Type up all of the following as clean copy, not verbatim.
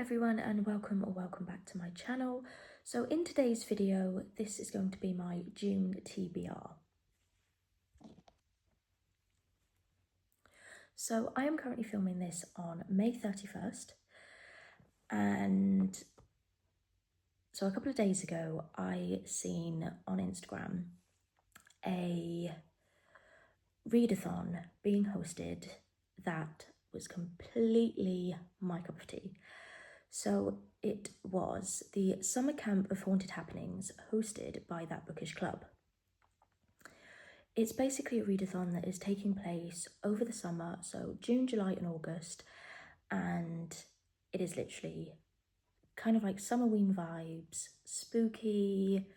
everyone, and welcome back to my channel. So in today's video, this is going to be my June TBR. So I am currently filming this on May 31st, and so a couple of days ago I seen on Instagram a readathon being hosted that was completely my cup of tea. So it was the Summer Camp of Haunted Happenings hosted by That Bookish Club. It's basically a readathon that is taking place over the summer, so June, July and August, and it is literally kind of like Summerween vibes, spooky,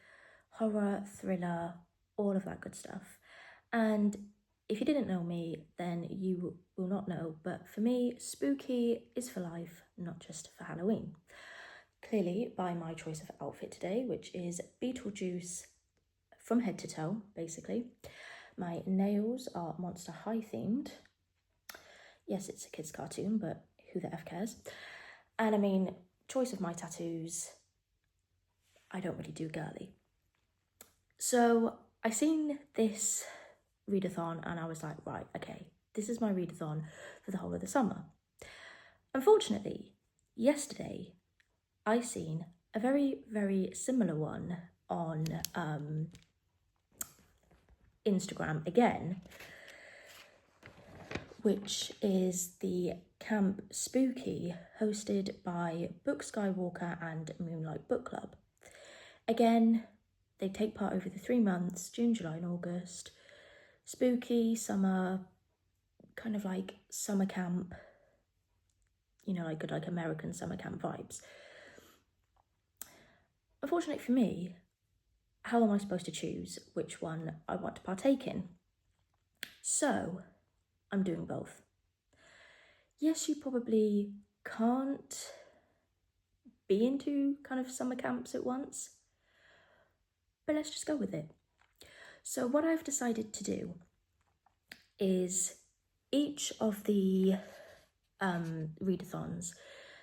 horror, thriller, all of that good stuff. And if you didn't know me, then you will not know, but for me, spooky is for life, not just for Halloween. Clearly by my choice of outfit today, which is Beetlejuice from head to toe, basically. My nails are Monster High themed. Yes, it's a kid's cartoon, but who the F cares? And I mean, choice of my tattoos, I don't really do girly. So I seen this readathon and I was like, right, okay, this is my readathon for the whole of the summer. Unfortunately, yesterday I seen a very, very similar one on Instagram again, which is the Camp Spooky hosted by Book Skywalker and Moonlight Book Club. Again, they take part over the 3 months, June, July and August. Spooky, summer, kind of like summer camp, you know, like good like American summer camp vibes. Unfortunately for me, how am I supposed to choose which one I want to partake in? So I'm doing both. Yes, you probably can't be into kind of summer camps at once, but let's just go with it. So what I've decided to do is each of the readathons,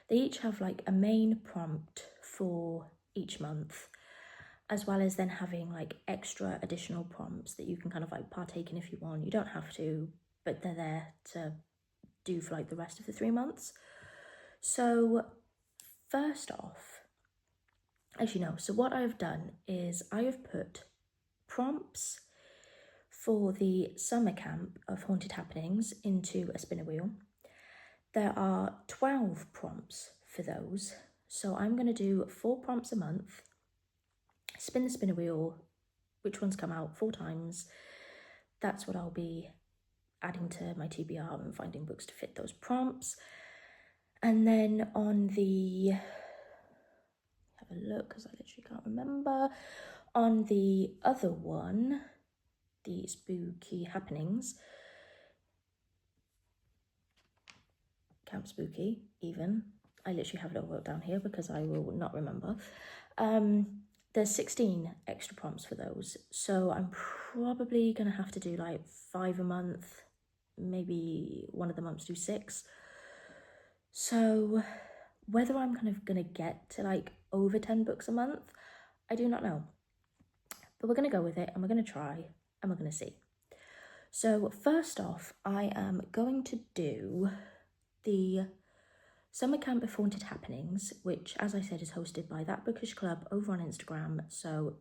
they each have like a main prompt for each month, as well as then having like extra additional prompts that you can kind of like partake in if you want. You don't have to, but they're there to do for like the rest of the 3 months. So first off, as you know, so what I've done is I have put prompts for the summer camp of Haunted Happenings into a spinner wheel. There are 12 prompts for those, so I'm going to do 4 prompts a month, spin the spinner wheel, which ones come out 4 times. That's what I'll be adding to my TBR and finding books to fit those prompts. And then on the, have a look because I literally can't remember, on the other one, the Spooky Happenings, Camp Spooky even, I literally have it all wrote down here because I will not remember. There's 16 extra prompts for those, so I'm probably gonna have to do like 5 a month, maybe one of the months do 6. So whether I'm kind of gonna get to like over 10 books a month, I do not know, but we're gonna go with it and we're gonna try and we're gonna see. So first off, I am going to do the Summer Camp of Haunted Happenings, which, as I said, is hosted by That Bookish Club over on Instagram, so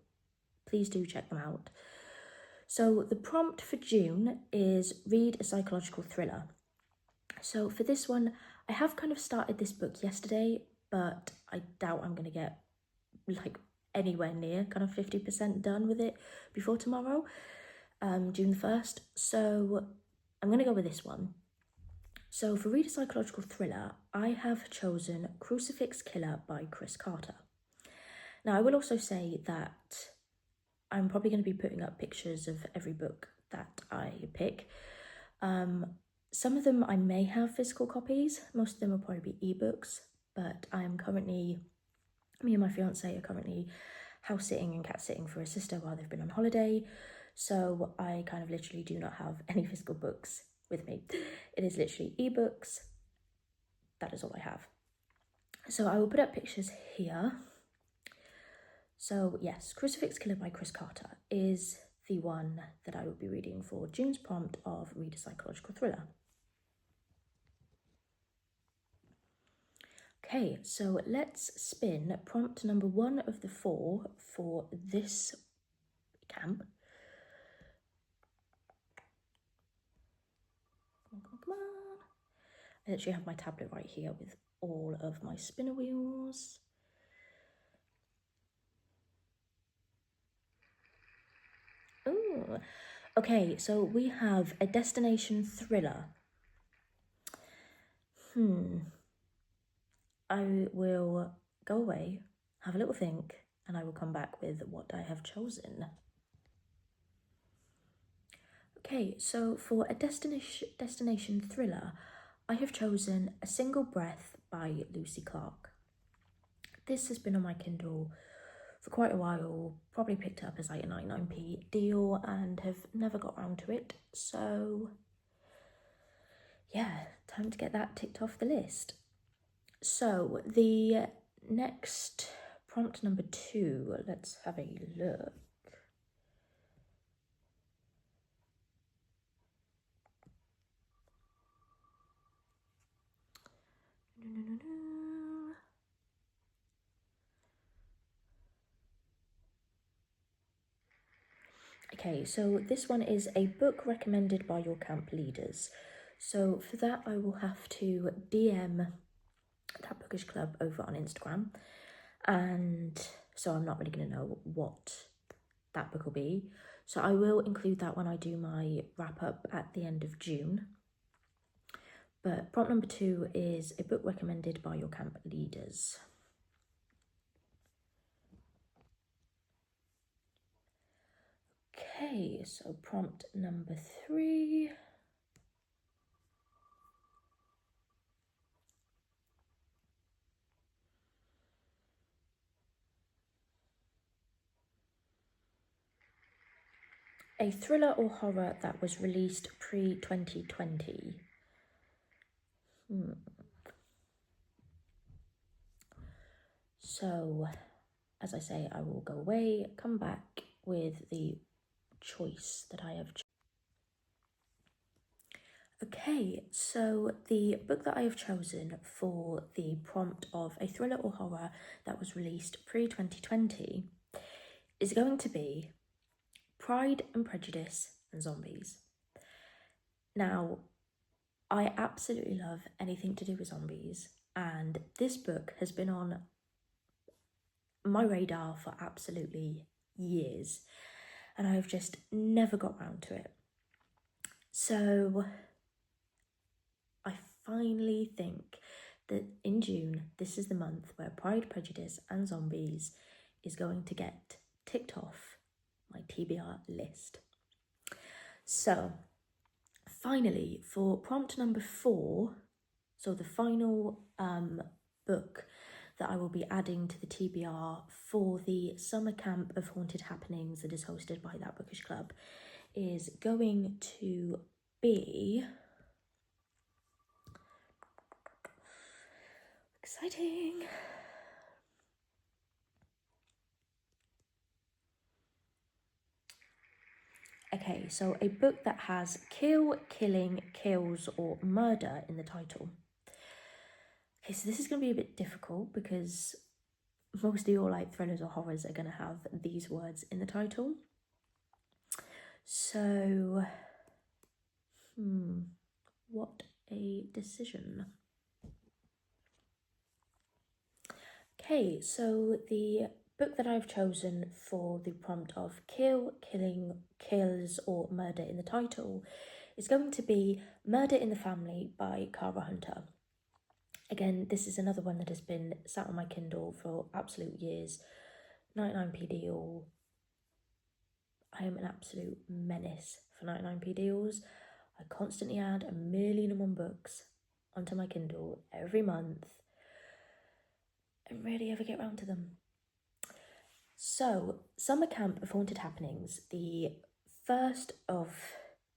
please do check them out. So the prompt for June is read a psychological thriller. So for this one, I have kind of started this book yesterday, but I doubt I'm going to get like anywhere near kind of 50% done with it before tomorrow, June the 1st. So I'm going to go with this one. So for read a psychological thriller, I have chosen Crucifix Killer by Chris Carter. Now, I will also say that I'm probably going to be putting up pictures of every book that I pick. Some of them I may have physical copies. Most of them will probably be ebooks, but I'm currently, me and my fiance are currently house sitting and cat sitting for a sister while they've been on holiday. So I kind of literally do not have any physical books with me. It is literally ebooks. That is all I have. So I will put up pictures here. So yes, Crucifix Killer by Chris Carter is the one that I will be reading for June's prompt of Read a Psychological Thriller. Okay, so let's spin prompt number 1 of the 4 for this camp. Come on. I actually have my tablet right here with all of my spinner wheels. Ooh. Okay, so we have a destination thriller. I will go away, have a little think, and I will come back with what I have chosen. Okay, so for a destination thriller, I have chosen A Single Breath by Lucy Clark. This has been on my Kindle for quite a while, probably picked it up as like a 99p deal and have never got around to it. So yeah, time to get that ticked off the list. So the next prompt number 2, let's have a look. Okay, so this one is a book recommended by your camp leaders. So for that, I will have to DM that bookish club over on Instagram. And so I'm not really going to know what that book will be. So I will include that when I do my wrap up at the end of June. But prompt number 2 is a book recommended by your camp leaders. Okay, so prompt number 3. A thriller or horror that was released pre-2020. So, as I say, I will go away, come back with the choice that I have chosen. Okay, so the book that I have chosen for the prompt of a thriller or horror that was released pre-2020 is going to be Pride and Prejudice and Zombies. Now, I absolutely love anything to do with zombies, and this book has been on my radar for absolutely years, and I've just never got round to it. So I finally think that in June, this is the month where Pride, Prejudice and Zombies is going to get ticked off my TBR list. So finally, for prompt number 4, so the final book that I will be adding to the TBR for the summer camp of haunted happenings that is hosted by that bookish club is going to be exciting. Okay, so a book that has kill, killing, kills, or murder in the title. Okay, so this is going to be a bit difficult because most of your like thrillers or horrors are going to have these words in the title. So, what a decision. Okay, so the book that I've chosen for the prompt of kill, killing, kills, or murder in the title is going to be Murder in the Family by Cara Hunter. Again, this is another one that has been sat on my Kindle for absolute years. 99p deal. I am an absolute menace for 99p deals. I constantly add 1,000,001 books onto my Kindle every month and rarely ever get round to them. So, Summer Camp of Haunted Happenings, the first of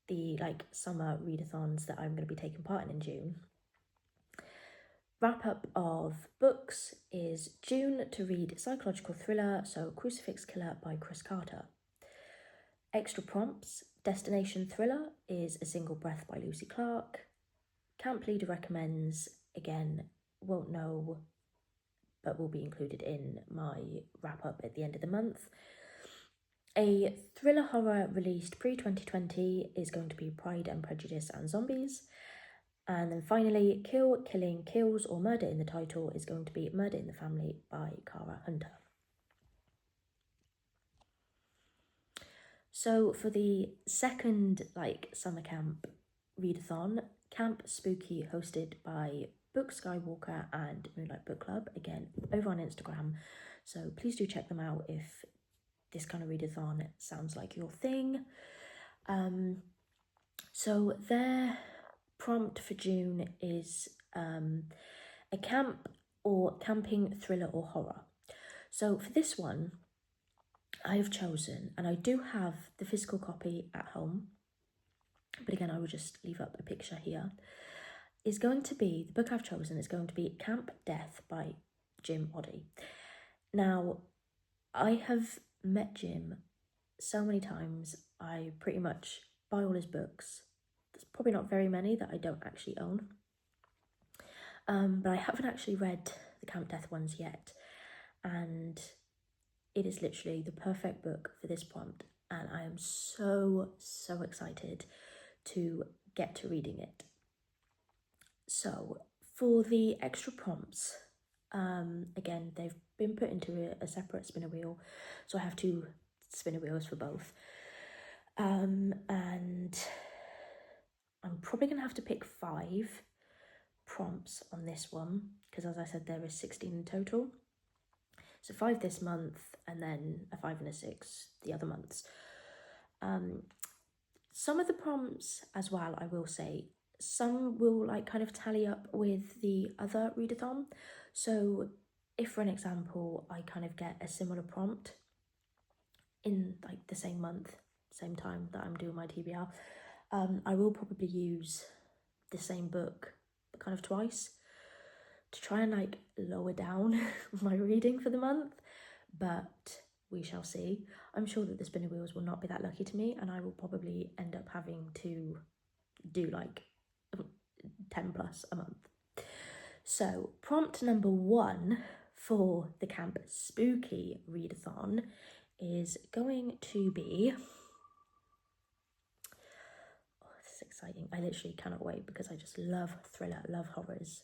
the summer readathons that I'm going to be taking part in June, wrap up of books is June to read psychological thriller, so Crucifix Killer by Chris Carter. Extra prompts, destination thriller is A Single Breath by Lucy Clark. Camp Leader recommends, again, won't know, but will be included in my wrap up at the end of the month. A thriller horror released pre-2020 is going to be Pride and Prejudice and Zombies. And then finally, Kill, Killing, Kills or Murder in the title is going to be Murder in the Family by Cara Hunter. So for the second summer camp readathon, Camp Spooky hosted by Book Skywalker and Moonlight Book Club, again over on Instagram. So please do check them out if this kind of readathon sounds like your thing. So their prompt for June is a camp or camping thriller or horror. So for this one, I have chosen, and I do have the physical copy at home, but again, I will just leave up a picture here, is going to be, the book I've chosen is going to be Camp Death by Jim Oddie. Now, I have met Jim so many times, I pretty much buy all his books. There's probably not very many that I don't actually own. But I haven't actually read the Camp Death ones yet, and it is literally the perfect book for this prompt, and I am so excited to get to reading it. So for the extra prompts, again, they've been put into a separate spinner wheel, so I have 2 spinner wheels for both. And I'm probably going to have to pick 5 prompts on this one, because as I said, there is 16 in total. So 5 this month, and then a 5 and a 6 the other months. Some of the prompts as well, I will say, some will kind of tally up with the other readathon. So if, for an example, I kind of get a similar prompt in the same month, same time that I'm doing my TBR, I will probably use the same book kind of twice to try and lower down my reading for the month, but we shall see. I'm sure that the spinner wheels will not be that lucky to me, and I will probably end up having to do 10 plus a month. So prompt number 1 for the Camp Spooky readathon is going to be, this is exciting, I literally cannot wait because I just love thriller, love horrors.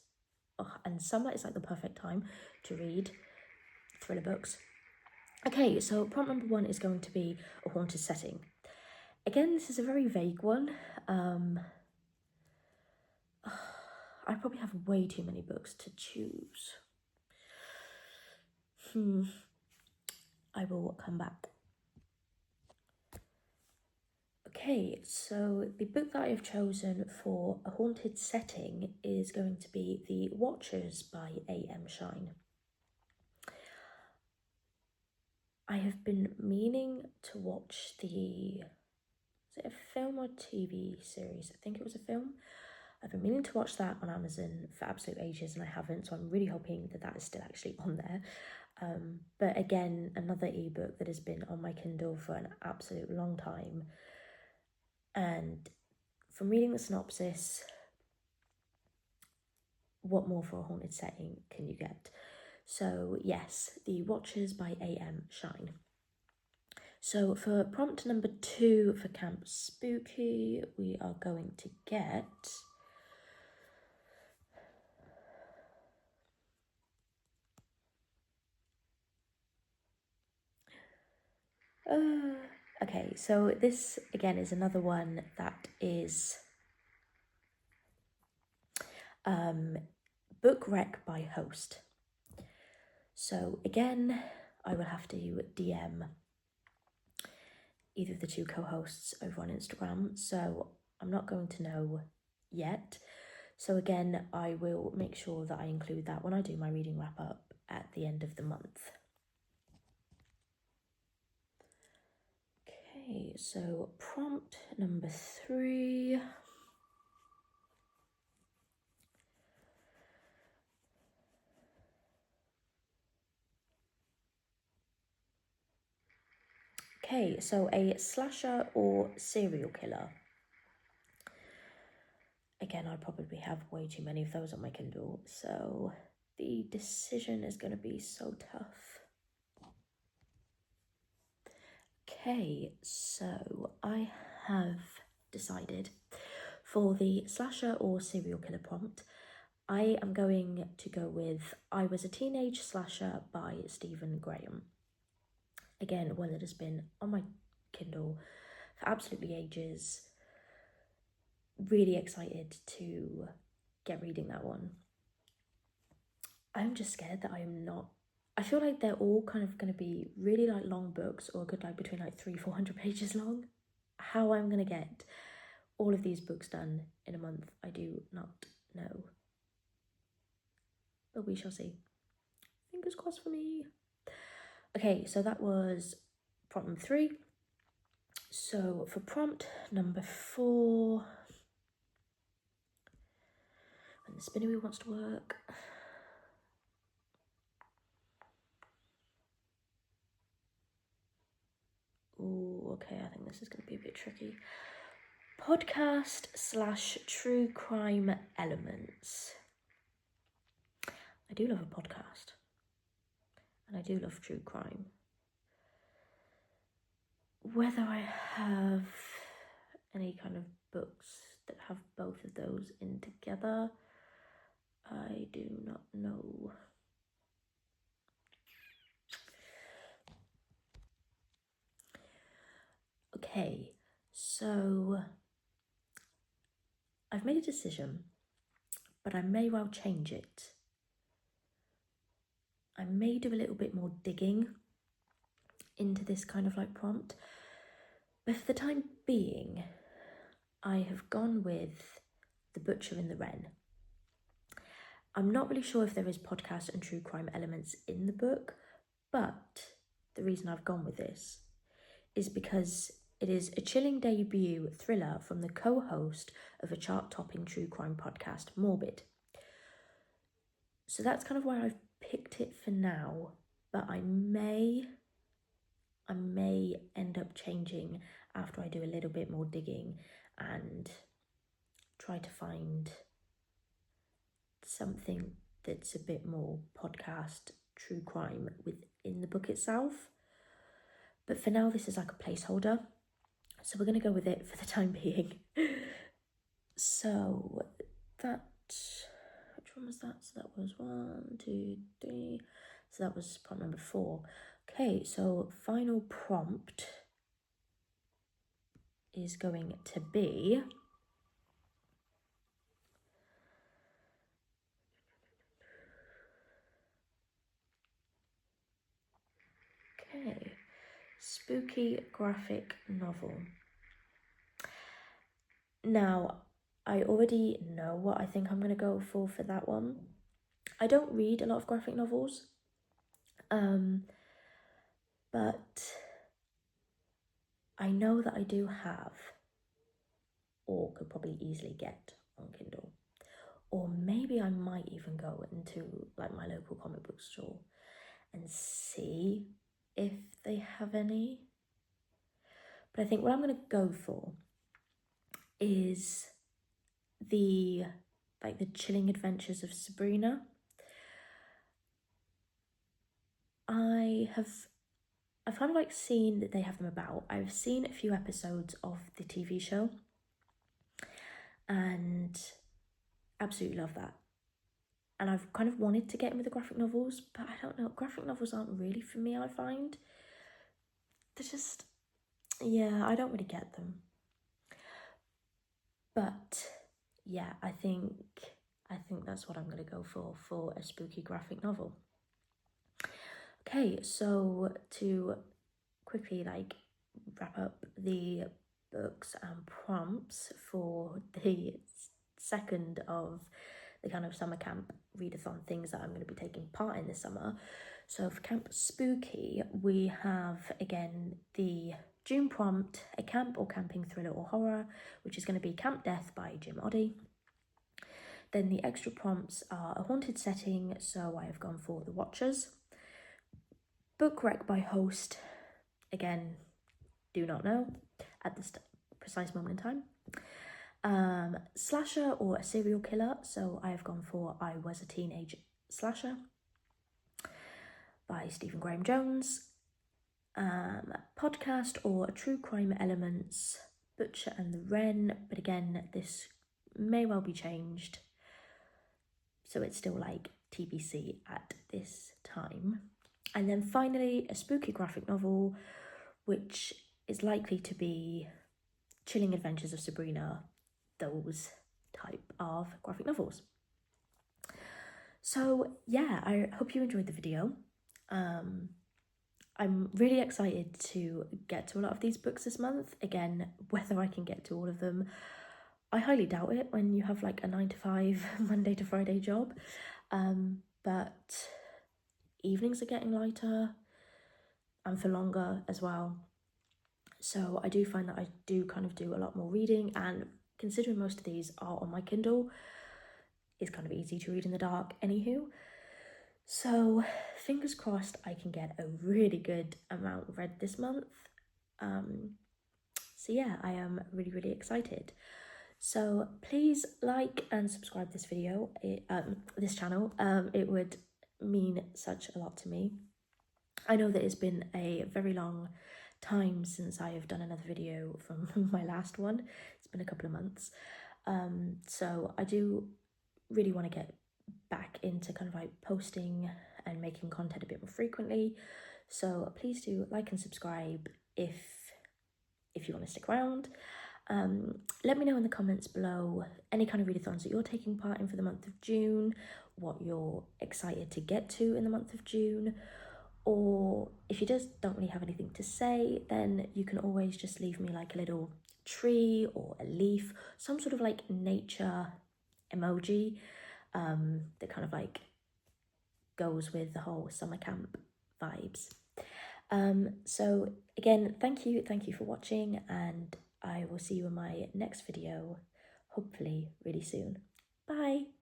And summer is the perfect time to read thriller books. Okay, so prompt number 1 is going to be a haunted setting. Again, this is a very vague one. I probably have way too many books to choose. I will come back. Okay, so the book that I have chosen for a haunted setting is going to be The Watchers by A.M. Shine. I have been meaning to watch is it a film or TV series? I think it was a film. I've been meaning to watch that on Amazon for absolute ages and I haven't, so I'm really hoping that that is still actually on there. But again, another ebook that has been on my Kindle for an absolute long time. And from reading the synopsis, what more for a haunted setting can you get? So yes, The Watchers by A.M. Shine. So for prompt number 2 for Camp Spooky, we are going to get okay, so this again is another one that is book rec by host. So again, I will have to DM either of the 2 co-hosts over on Instagram, so I'm not going to know yet. So again, I will make sure that I include that when I do my reading wrap up at the end of the month. Okay, so prompt number 3. Okay, so a slasher or serial killer. Again, I probably have way too many of those on my Kindle, so the decision is going to be so tough. Okay, so I have decided for the slasher or serial killer prompt, I am going to go with I Was a Teenage Slasher by Stephen Graham. Again, one that has been on my Kindle for absolutely ages. Really excited to get reading that one. I'm just scared that I am not. I feel like they're all kind of going to be really like long books, or good like between like 300-400 pages long. How I'm going to get all of these books done in a month, I do not know. But we shall see. Fingers crossed for me. Okay, so that was prompt number 3. So for prompt number 4, when the spinner wheel wants to work. Oh, okay, I think this is going to be a bit tricky. Podcast / true crime elements. I do love a podcast. And I do love true crime. Whether I have any kind of books that have both of those in together, I do not know. Okay, so I've made a decision, but I may well change it. I may do a little bit more digging into this kind of like prompt, but for the time being, I have gone with The Butcher and the Wren. I'm not really sure if there is podcast and true crime elements in the book, but the reason I've gone with this is because it is a chilling debut thriller from the co-host of a chart-topping true crime podcast, Morbid. So that's kind of why I've picked it for now, but I may end up changing after I do a little bit more digging and try to find something that's a bit more podcast true crime within the book itself. But for now, this is like a placeholder, so we're going to go with it for the time being. So that, which one was that? So that was 1, 2, 3. So that was prompt number 4. Okay, so final prompt is going to be spooky graphic novel. Now, I already know what I think I'm going to go for that one. I don't read a lot of graphic novels, but I know that I do have, or could probably easily get on Kindle. Or maybe I might even go into like my local comic book store and see if they have any. But I think what I'm going to go for is the chilling adventures of Sabrina. I've kind of like seen that they have them about. I've seen a few episodes of the TV show and absolutely love that. And I've kind of wanted to get into the graphic novels, but I don't know, graphic novels aren't really for me, I find. They're just, yeah, I don't really get them. But yeah, I think that's what I'm going to go for a spooky graphic novel. Okay, so to quickly like wrap up the books and prompts for the second of the kind of summer camp readathon things that I'm going to be taking part in this summer. So for Camp Spooky, we have again the June prompt, a camp or camping thriller or horror, which is going to be Camp Death by Jim Oddie. Then the extra prompts are a haunted setting, so I have gone for The Watchers. Book Wreck by Host, again, do not know at this precise moment in time. Slasher or a serial killer, so I have gone for I Was a Teenage Slasher by Stephen Graham Jones. Podcast or true crime elements, Butcher and the Wren, but again, this may well be changed, so it's still like TBC at this time. And then finally, a spooky graphic novel, which is likely to be Chilling Adventures of Sabrina, those type of graphic novels. So yeah, I hope you enjoyed the video. I'm really excited to get to a lot of these books this month. Again, whether I can get to all of them, I highly doubt it when you have like a 9 to 5 Monday to Friday job. But evenings are getting lighter and for longer as well. So I do find that I do kind of do a lot more reading, and considering most of these are on my Kindle, it's kind of easy to read in the dark anywho. So fingers crossed I can get a really good amount read this month. So yeah, I am really, really excited. So please like and subscribe this video, this channel. It would mean such a lot to me. I know that it's been a very long time since I have done another video from my last one. It's been a couple of months. So I do really want to get back into kind of like posting and making content a bit more frequently. So please do like and subscribe if you want to stick around. Let me know in the comments below any kind of readathons that you're taking part in for the month of June, what you're excited to get to in the month of June, or if you just don't really have anything to say, then you can always just leave me like a little tree or a leaf, some sort of like nature emoji that kind of like goes with the whole summer camp vibes. So again, thank you for watching, and I will see you in my next video, hopefully really soon. Bye.